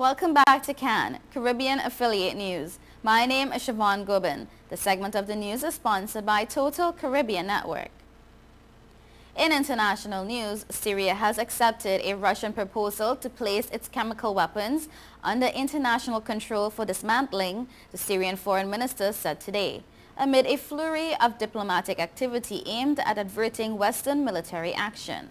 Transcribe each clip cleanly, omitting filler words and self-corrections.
Welcome back to CAN, Caribbean Affiliate News. My name is Siobhan Gobin. The segment of the news is sponsored by Total Caribbean Network. In international news, Syria has accepted a Russian proposal to place its chemical weapons under international control for dismantling, the Syrian foreign minister said today, amid a flurry of diplomatic activity aimed at averting Western military action.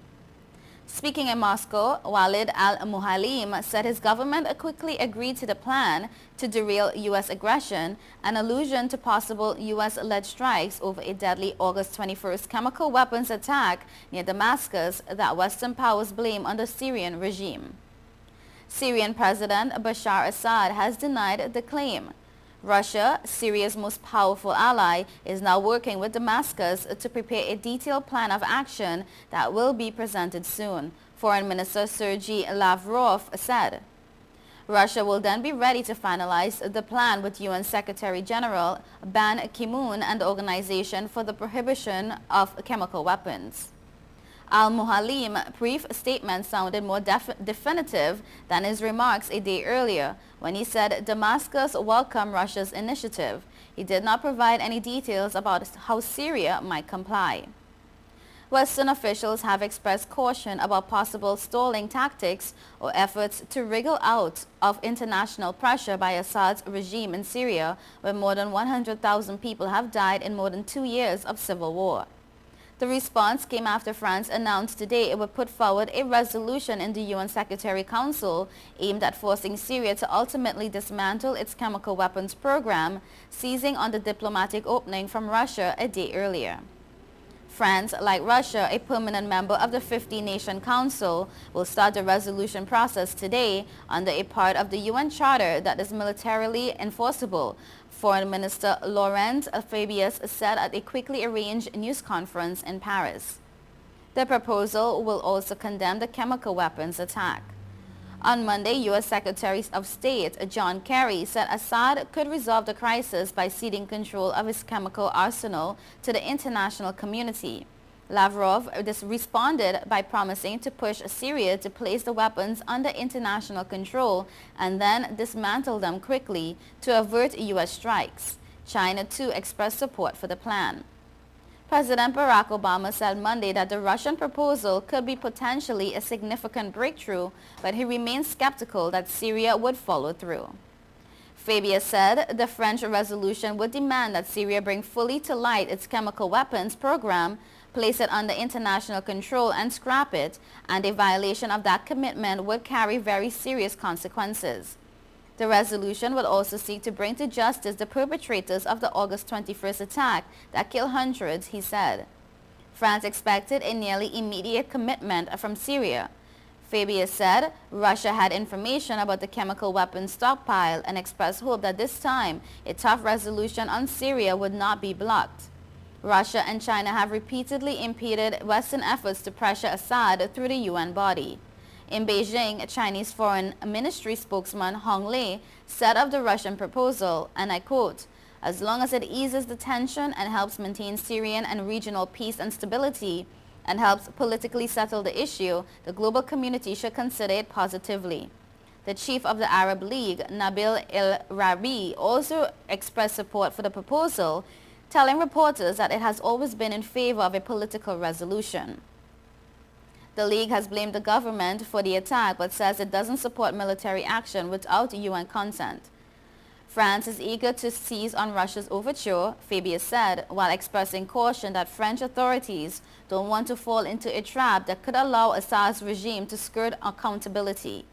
Speaking in Moscow, Walid al-Muhalim said his government quickly agreed to the plan to derail U.S. aggression, an allusion to possible U.S.-led strikes over a deadly August 21st chemical weapons attack near Damascus that Western powers blame on the Syrian regime. Syrian President Bashar Assad has denied the claim. Russia, Syria's most powerful ally, is now working with Damascus to prepare a detailed plan of action that will be presented soon, Foreign Minister Sergei Lavrov said. Russia will then be ready to finalize the plan with UN Secretary General Ban Ki-moon and the Organization for the Prohibition of Chemical Weapons. Al-Muhalim's brief statement sounded more definitive than his remarks a day earlier when he said Damascus welcomed Russia's initiative. He did not provide any details about how Syria might comply. Western officials have expressed caution about possible stalling tactics or efforts to wriggle out of international pressure by Assad's regime in Syria, where more than 100,000 people have died in more than 2 years of civil war. The response came after France announced today it would put forward a resolution in the UN Security Council aimed at forcing Syria to ultimately dismantle its chemical weapons program, seizing on the diplomatic opening from Russia a day earlier. France, like Russia, a permanent member of the 50-nation Council, will start the resolution process today under a part of the UN Charter that is militarily enforceable, Foreign Minister Laurent Fabius said at a quickly arranged news conference in Paris. The proposal will also condemn the chemical weapons attack. On Monday, U.S. Secretary of State John Kerry said Assad could resolve the crisis by ceding control of his chemical arsenal to the international community. Lavrov responded by promising to push Syria to place the weapons under international control and then dismantle them quickly to avert U.S. strikes. China, too, expressed support for the plan. President Barack Obama said Monday that the Russian proposal could be potentially a significant breakthrough, but he remains skeptical that Syria would follow through. Fabius said the French resolution would demand that Syria bring fully to light its chemical weapons program, place it under international control and scrap it, and a violation of that commitment would carry very serious consequences. The resolution would also seek to bring to justice the perpetrators of the August 21st attack that killed hundreds, he said. France expected a nearly immediate commitment from Syria. Fabius said Russia had information about the chemical weapons stockpile and expressed hope that this time a tough resolution on Syria would not be blocked. Russia and China have repeatedly impeded Western efforts to pressure Assad through the UN body. In Beijing, Chinese Foreign Ministry spokesman Hong Lei said of the Russian proposal, and I quote, "As long as it eases the tension and helps maintain Syrian and regional peace and stability and helps politically settle the issue, the global community should consider it positively." The chief of the Arab League, Nabil El-Rabi, also expressed support for the proposal, telling reporters that it has always been in favor of a political resolution. The League has blamed the government for the attack but says it doesn't support military action without UN consent. France is eager to seize on Russia's overture, Fabius said, while expressing caution that French authorities don't want to fall into a trap that could allow Assad's regime to skirt accountability.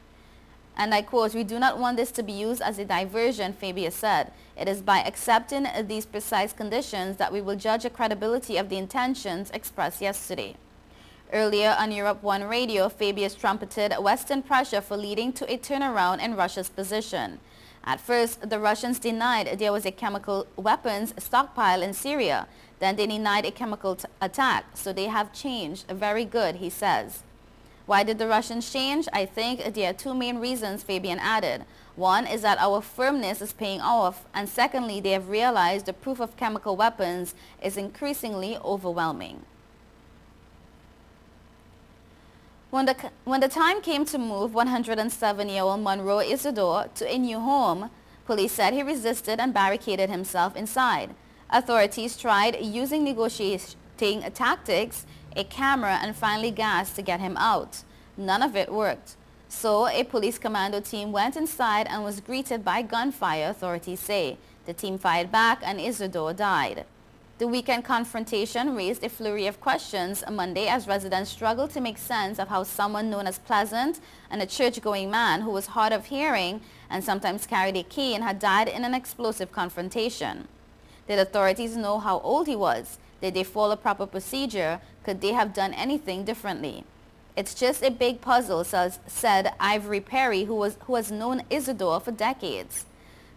And I quote, "We do not want this to be used as a diversion," Fabius said. "It is by accepting these precise conditions that we will judge the credibility of the intentions expressed yesterday." Earlier on Europe 1 radio, Fabius trumpeted Western pressure for leading to a turnaround in Russia's position. At first, the Russians denied there was a chemical weapons stockpile in Syria. Then they denied a chemical attack, so they have changed. Very good, he says. Why did the Russians change? I think there are two main reasons, Fabian added. One is that our firmness is paying off, and secondly, they have realized the proof of chemical weapons is increasingly overwhelming. When the time came to move 107-year-old Monroe Isidore to a new home, police said he resisted and barricaded himself inside. Authorities tried using negotiating tactics, a camera, and finally gas to get him out. None of it worked. So a police commando team went inside and was greeted by gunfire, authorities say. The team fired back and Isidore died. The weekend confrontation raised a flurry of questions Monday as residents struggled to make sense of how someone known as Pleasant and a church-going man who was hard of hearing and sometimes carried a cane had died in an explosive confrontation. Did authorities know how old he was? Did they follow proper procedure? Could they have done anything differently? It's just a big puzzle, said Ivory Perry, who has known Isidore for decades.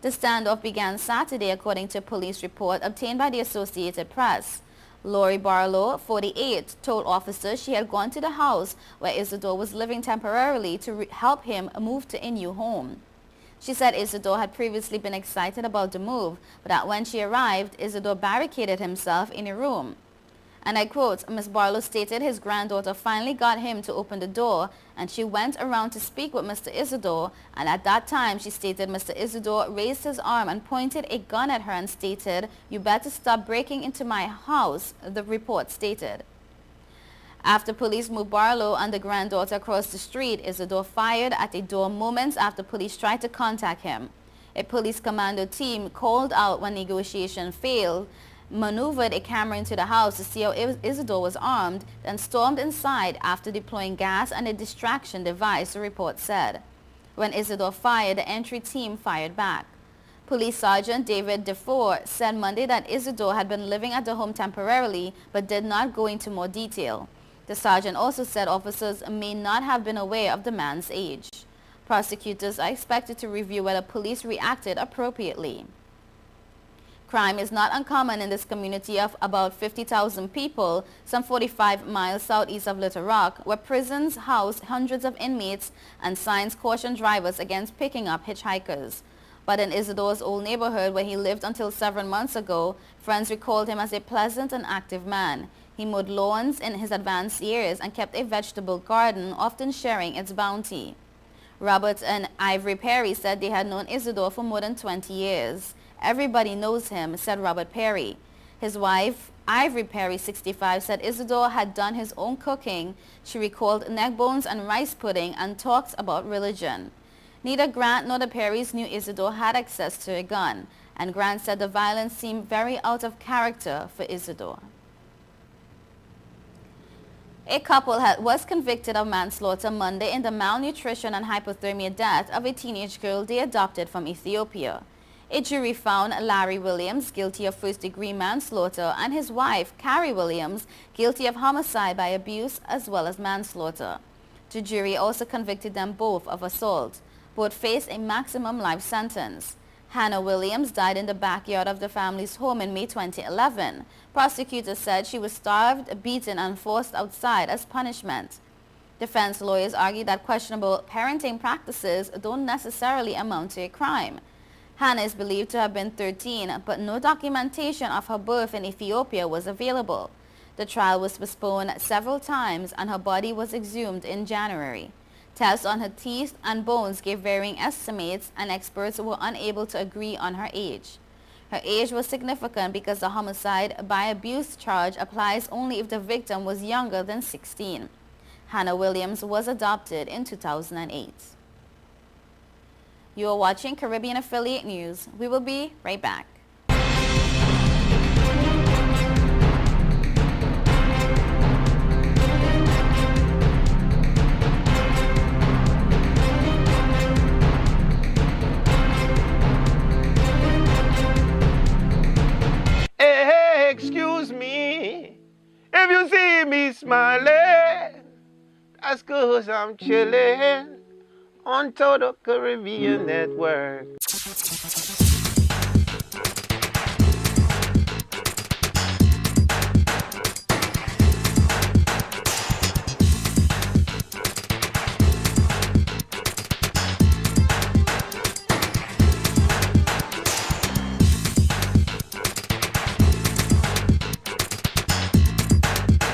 The standoff began Saturday, according to a police report obtained by the Associated Press. Lori Barlow, 48, told officers she had gone to the house where Isidore was living temporarily to help him move to a new home. She said Isidore had previously been excited about the move, but that when she arrived, Isidore barricaded himself in a room. And I quote, Ms. Barlow stated his granddaughter finally got him to open the door, and she went around to speak with Mr. Isidore, and at that time she stated Mr. Isidore raised his arm and pointed a gun at her and stated, "You better stop breaking into my house," the report stated. After police moved Barlow and the granddaughter across the street, Isidore fired at a door moments after police tried to contact him. A police commando team called out when negotiation failed, maneuvered a camera into the house to see how Isidore was armed, then stormed inside after deploying gas and a distraction device, the report said. When Isidore fired, the entry team fired back. Police Sergeant David DeFore said Monday that Isidore had been living at the home temporarily but did not go into more detail. The sergeant also said officers may not have been aware of the man's age. Prosecutors are expected to review whether police reacted appropriately. Crime is not uncommon in this community of about 50,000 people, some 45 miles southeast of Little Rock, where prisons house hundreds of inmates and signs caution drivers against picking up hitchhikers. But in Isidore's old neighborhood where he lived until 7 months ago, friends recalled him as a pleasant and active man. He mowed lawns in his advanced years and kept a vegetable garden, often sharing its bounty. Robert and Ivory Perry said they had known Isidore for more than 20 years. "Everybody knows him," said Robert Perry. His wife, Ivory Perry, 65, said Isidore had done his own cooking. She recalled neck bones and rice pudding and talked about religion. Neither Grant nor the Perrys knew Isidore had access to a gun, and Grant said the violence seemed very out of character for Isidore. A couple was convicted of manslaughter Monday in the malnutrition and hypothermia death of a teenage girl they adopted from Ethiopia. A jury found Larry Williams guilty of first-degree manslaughter and his wife, Carrie Williams, guilty of homicide by abuse as well as manslaughter. The jury also convicted them both of assault. Both faced a maximum life sentence. Hannah Williams died in the backyard of the family's home in May 2011. Prosecutors said she was starved, beaten, and forced outside as punishment. Defense lawyers argued that questionable parenting practices don't necessarily amount to a crime. Hannah is believed to have been 13, but no documentation of her birth in Ethiopia was available. The trial was postponed several times and her body was exhumed in January. Tests on her teeth and bones gave varying estimates and experts were unable to agree on her age. Her age was significant because the homicide by abuse charge applies only if the victim was younger than 16. Hannah Williams was adopted in 2008. You are watching Caribbean Affiliate News. We will be right back. Hey, excuse me, if you see me smiling, that's 'cause I'm chilling on Total Caribbean Network.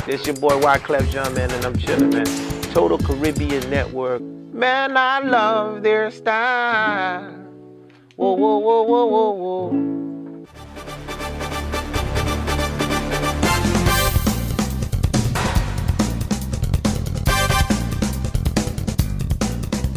This your boy Wyclef Jean, man, and I'm chilling, man. Total Caribbean Network. Man, I love their style. Whoa, whoa, whoa, whoa, whoa, whoa.